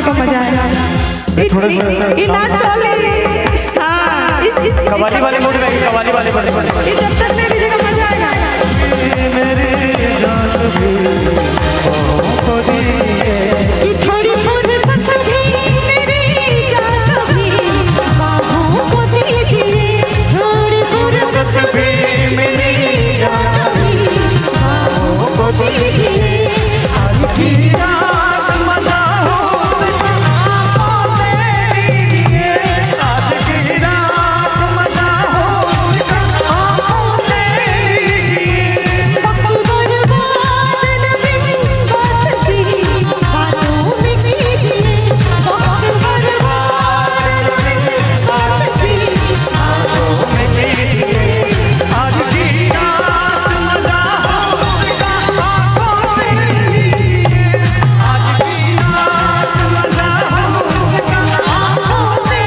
को मजा आएगा। थोड़ा सा कवाली वाले मोड में, कवाली वाले मोड में जब तक मेरी जगह मजा आएगा। थोड़ी फुर्सत भी मेरी जान भी बाहों को दीजिए, थोड़ी फुर्सत भी मेरी जान भी बाहों को दीजिए। आज की रात मजा हो आँखों से लीजिए, आज की रात मजा हो आँखों से लीजिए। वक्त बर्बाद नहीं बात की बातों में कीजिए, वक्त बर्बाद नहीं बात की बातों में कीजिए। आज की रात मजा हो आँखों से लीजिए, आज की रात मजा हो आँखों से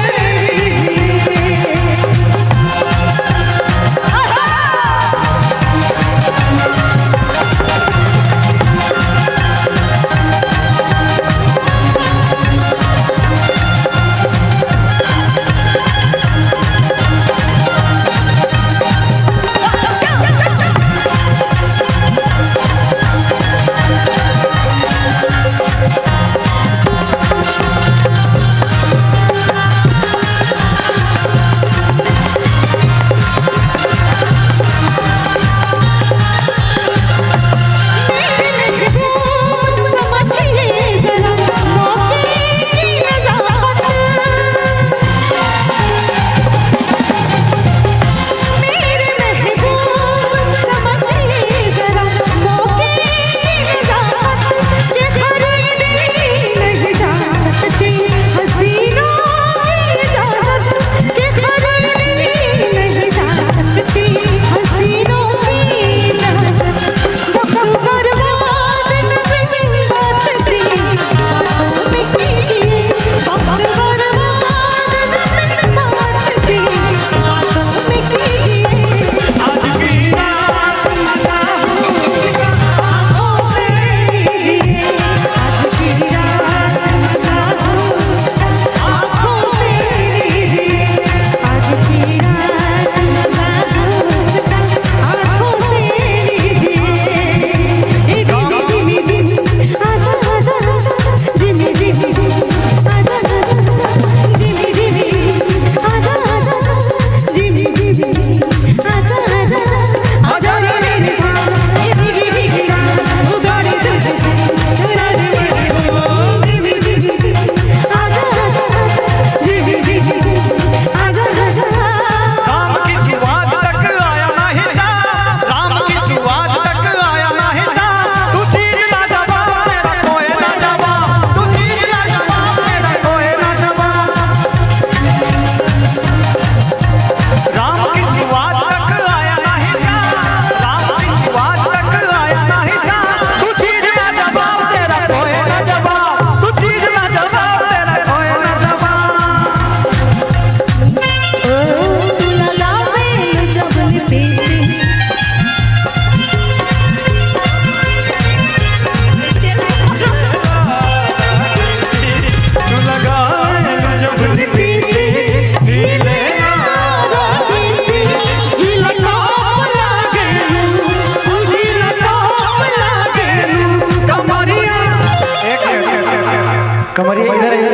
कमरिया इधर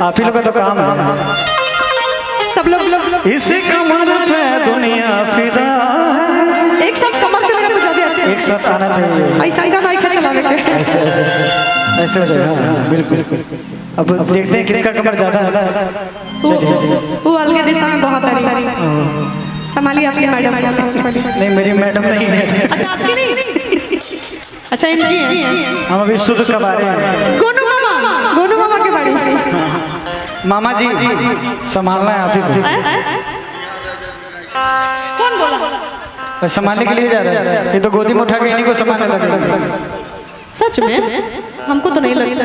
आप ही लोग का तो काम है। सब लोग इस कमर पे दुनिया फिदा। एक साथ कमर चलेगा तो ज्यादा अच्छा, एक साथ आना चाहिए। ऐसा गाना एक चलावे के ऐसे ऐसे ऐसे हो जाएगा। बिल्कुल अब देखते हैं किसका कमर ज्यादा है। वो अलग दिशा में बहुत तारीफ संभालिए आपकी मैडम। नहीं मेरी मैडम नहीं है। अच्छा आपकी नहीं, अच्छा इनकी है। हम अभी शुद्ध कबारे हैं। गोनू मामा के बारे में। मामा जी संभालना है आप ही को। कौन बोला? संभालने के लिए जा रहा है। ये तो गोदी में उठा के इन्हीं को संभालने लगे। सच में हमको तो नहीं लगता।